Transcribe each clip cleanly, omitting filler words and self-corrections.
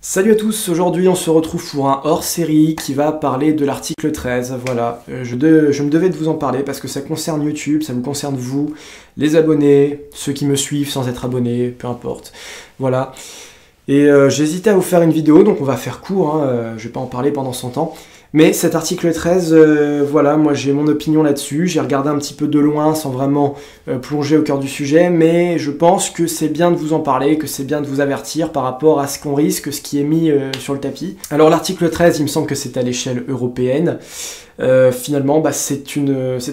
Salut à tous, aujourd'hui on se retrouve pour un hors-série qui va parler de l'article 13, voilà. Je me devais de vous en parler parce que ça concerne YouTube, ça vous concerne vous, les abonnés, ceux qui me suivent sans être abonnés, peu importe, voilà. Et j'hésitais à vous faire une vidéo, donc on va faire court, hein, je vais pas en parler pendant 100 ans. Mais cet article 13, voilà, moi j'ai mon opinion là-dessus, j'ai regardé un petit peu de loin sans vraiment plonger au cœur du sujet, mais je pense que c'est bien de vous en parler, que c'est bien de vous avertir par rapport à ce qu'on risque, ce qui est mis sur le tapis. Alors l'article 13, il me semble que c'est à l'échelle européenne. Finalement, bah, c'est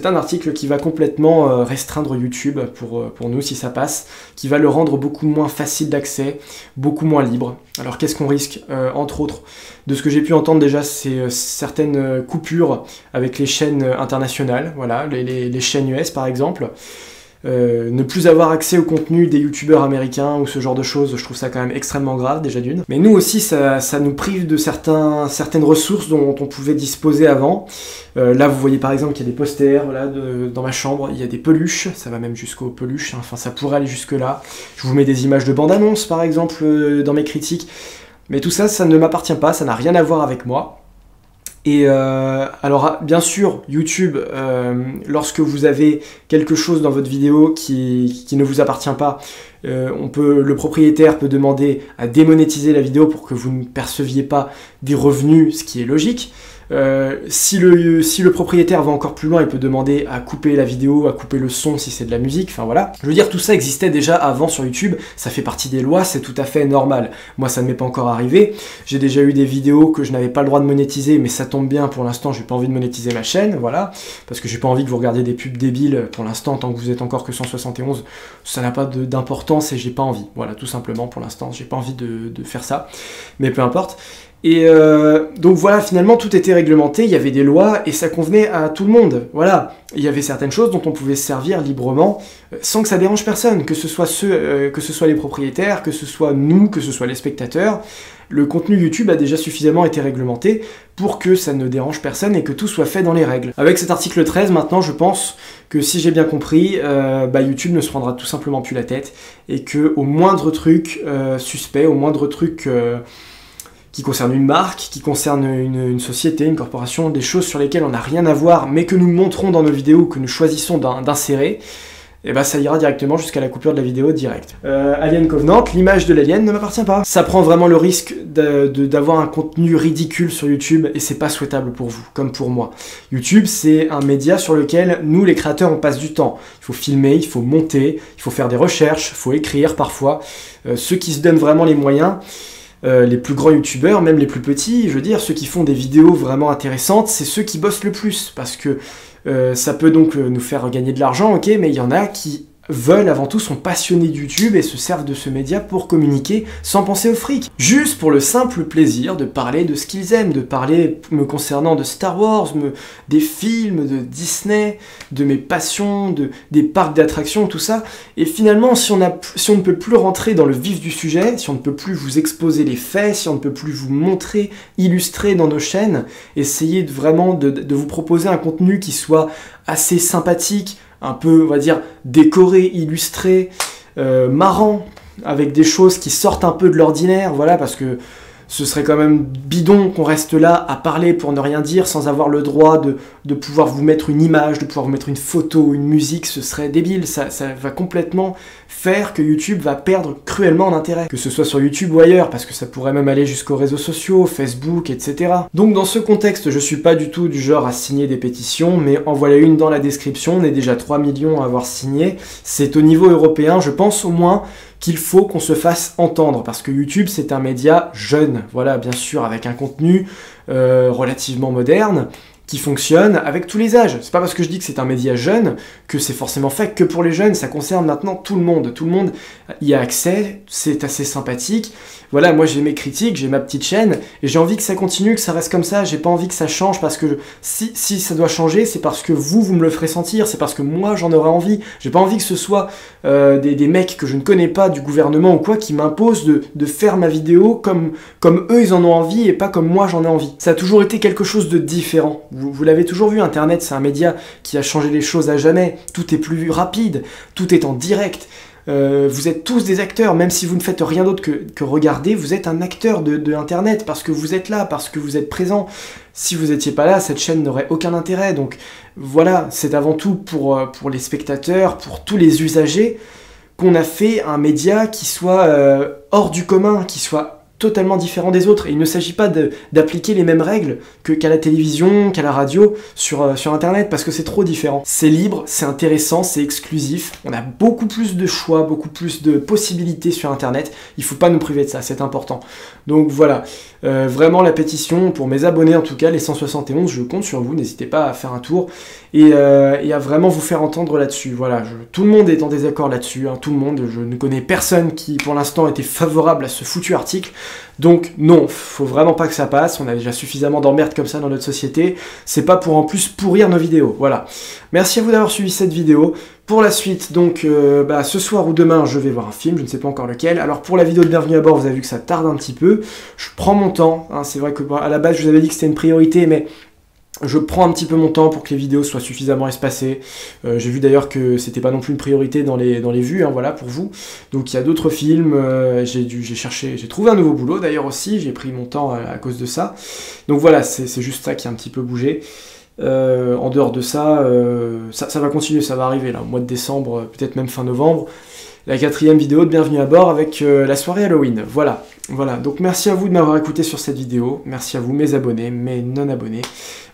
un article qui va complètement restreindre YouTube pour nous si ça passe, qui va le rendre beaucoup moins facile d'accès, beaucoup moins libre. Alors qu'est-ce qu'on risque entre autres, de ce que j'ai pu entendre déjà, c'est certaines coupures avec les chaînes internationales, voilà, les chaînes US par exemple. Ne plus avoir accès au contenu des youtubeurs américains ou ce genre de choses, je trouve ça quand même extrêmement grave déjà d'une. Mais nous aussi ça nous prive de certaines ressources dont on pouvait disposer avant. Là vous voyez par exemple qu'il y a des posters, voilà, dans ma chambre, il y a des peluches, ça va même jusqu'aux peluches, hein. Enfin ça pourrait aller jusque là. Je vous mets des images de bande-annonce par exemple dans mes critiques. Mais tout ça, ça ne m'appartient pas, ça n'a rien à voir avec moi. Et alors bien sûr, YouTube, lorsque vous avez quelque chose dans votre vidéo qui ne vous appartient pas, le propriétaire peut demander à démonétiser la vidéo pour que vous ne perceviez pas des revenus, ce qui est logique. Si le propriétaire va encore plus loin, il peut demander à couper la vidéo, à couper le son si c'est de la musique, enfin voilà. Je veux dire, tout ça existait déjà avant sur YouTube, ça fait partie des lois, c'est tout à fait normal. Moi, ça ne m'est pas encore arrivé. J'ai déjà eu des vidéos que je n'avais pas le droit de monétiser, mais ça tombe bien, pour l'instant, j'ai pas envie de monétiser ma chaîne, voilà. Parce que j'ai pas envie que vous regardiez des pubs débiles, pour l'instant, tant que vous êtes encore que 171, ça n'a pas d'importance et j'ai pas envie. Voilà, tout simplement, pour l'instant, j'ai pas envie de faire ça. Mais peu importe. Et donc voilà, finalement tout était réglementé, il y avait des lois et ça convenait à tout le monde. Voilà, il y avait certaines choses dont on pouvait se servir librement sans que ça dérange personne, que ce soit les propriétaires, que ce soit nous, que ce soit les spectateurs. Le contenu YouTube a déjà suffisamment été réglementé pour que ça ne dérange personne et que tout soit fait dans les règles. Avec cet article 13, maintenant, je pense que si j'ai bien compris, YouTube ne se prendra tout simplement plus la tête et que au moindre truc suspect, au moindre truc qui concerne une marque, qui concerne une société, une corporation, des choses sur lesquelles on n'a rien à voir, mais que nous montrons dans nos vidéos, que nous choisissons d'insérer, et bah ça ira directement jusqu'à la coupure de la vidéo directe. Alien Covenant, l'image de l'alien ne m'appartient pas. Ça prend vraiment le risque d'avoir un contenu ridicule sur YouTube, et c'est pas souhaitable pour vous, comme pour moi. YouTube, c'est un média sur lequel nous, les créateurs, on passe du temps. Il faut filmer, il faut monter, il faut faire des recherches, il faut écrire parfois. Ceux qui se donnent vraiment les moyens, les plus grands youtubeurs, même les plus petits, je veux dire, ceux qui font des vidéos vraiment intéressantes, c'est ceux qui bossent le plus, parce que ça peut donc nous faire gagner de l'argent, ok, mais il y en a qui veulent avant tout, sont passionnés de YouTube et se servent de ce média pour communiquer sans penser au fric. Juste pour le simple plaisir de parler de ce qu'ils aiment, de parler me concernant de Star Wars, des films, de Disney, de mes passions, des parcs d'attractions, tout ça. Et finalement, si on ne peut plus rentrer dans le vif du sujet, si on ne peut plus vous exposer les faits, si on ne peut plus vous montrer, illustrer dans nos chaînes, essayer vraiment de vous proposer un contenu qui soit assez sympathique, un peu, on va dire, décoré, illustré, marrant, avec des choses qui sortent un peu de l'ordinaire, voilà, parce que ce serait quand même bidon qu'on reste là à parler pour ne rien dire sans avoir le droit de pouvoir vous mettre une image, de pouvoir vous mettre une photo, une musique, ce serait débile, ça va complètement faire que YouTube va perdre cruellement en intérêt, que ce soit sur YouTube ou ailleurs, parce que ça pourrait même aller jusqu'aux réseaux sociaux, Facebook, etc. Donc dans ce contexte, je suis pas du tout du genre à signer des pétitions, mais en voilà une dans la description, on est déjà 3 millions à avoir signé, c'est au niveau européen, je pense au moins qu'il faut qu'on se fasse entendre, parce que YouTube c'est un média jeune, voilà, bien sûr, avec un contenu relativement moderne, qui fonctionne avec tous les âges. C'est pas parce que je dis que c'est un média jeune que c'est forcément fait que pour les jeunes, ça concerne maintenant tout le monde y a accès, c'est assez sympathique. Voilà, moi j'ai mes critiques, j'ai ma petite chaîne, et j'ai envie que ça continue, que ça reste comme ça, j'ai pas envie que ça change, parce que si ça doit changer, c'est parce que vous me le ferez sentir, c'est parce que moi j'en aurai envie. J'ai pas envie que ce soit des mecs que je ne connais pas, du gouvernement ou quoi, qui m'imposent de faire ma vidéo comme eux ils en ont envie, et pas comme moi j'en ai envie. Ça a toujours été quelque chose de différent. Vous l'avez toujours vu, Internet c'est un média qui a changé les choses à jamais, tout est plus rapide, tout est en direct. Vous êtes tous des acteurs, même si vous ne faites rien d'autre que regarder, vous êtes un acteur de Internet, parce que vous êtes là, parce que vous êtes présent. Si vous n'étiez pas là, cette chaîne n'aurait aucun intérêt. Donc voilà, c'est avant tout pour les spectateurs, pour tous les usagers, qu'on a fait un média qui soit hors du commun, qui soit totalement différent des autres. Et il ne s'agit pas d'appliquer les mêmes règles qu'à la télévision, qu'à la radio, sur Internet, parce que c'est trop différent. C'est libre, c'est intéressant, c'est exclusif. On a beaucoup plus de choix, beaucoup plus de possibilités sur Internet. Il ne faut pas nous priver de ça, c'est important. Donc voilà, vraiment la pétition, pour mes abonnés en tout cas, les 171, je compte sur vous, n'hésitez pas à faire un tour et à vraiment vous faire entendre là-dessus. Voilà, tout le monde est en désaccord là-dessus, hein, tout le monde. Je ne connais personne qui pour l'instant était favorable à ce foutu article. Donc non, faut vraiment pas que ça passe, on a déjà suffisamment d'emmerdes comme ça dans notre société, c'est pas pour en plus pourrir nos vidéos, voilà. Merci à vous d'avoir suivi cette vidéo. Pour la suite, donc, ce soir ou demain, je vais voir un film, je ne sais pas encore lequel. Alors pour la vidéo de Bienvenue à bord, vous avez vu que ça tarde un petit peu, je prends mon temps, hein, c'est vrai que à la base je vous avais dit que c'était une priorité, mais je prends un petit peu mon temps pour que les vidéos soient suffisamment espacées. J'ai vu d'ailleurs que c'était pas non plus une priorité dans les vues, hein, voilà, pour vous. Donc il y a d'autres films, j'ai trouvé un nouveau boulot d'ailleurs aussi, j'ai pris mon temps à cause de ça. Donc voilà, c'est juste ça qui a un petit peu bougé. En dehors de ça, ça va continuer, ça va arriver là, au mois de décembre, peut-être même fin novembre. La 4e vidéo de Bienvenue à bord avec la soirée Halloween. Voilà, donc merci à vous de m'avoir écouté sur cette vidéo, merci à vous mes abonnés, mes non-abonnés.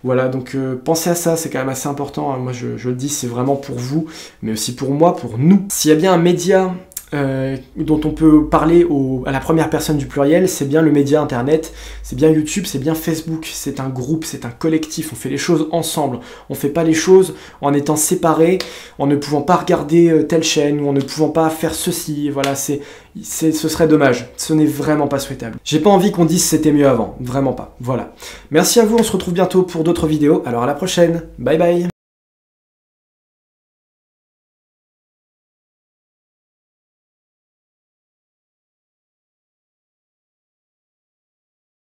Voilà, donc pensez à ça, c'est quand même assez important, hein. Moi je le dis, c'est vraiment pour vous, mais aussi pour moi, pour nous. S'il y a bien un média dont on peut parler à la première personne du pluriel, c'est bien le média internet, c'est bien YouTube, c'est bien Facebook, c'est un groupe, c'est un collectif, on fait les choses ensemble, on fait pas les choses en étant séparés, en ne pouvant pas regarder telle chaîne, ou en ne pouvant pas faire ceci, voilà, ce serait dommage, ce n'est vraiment pas souhaitable. J'ai pas envie qu'on dise c'était mieux avant, vraiment pas, voilà. Merci à vous, on se retrouve bientôt pour d'autres vidéos, alors à la prochaine, bye bye.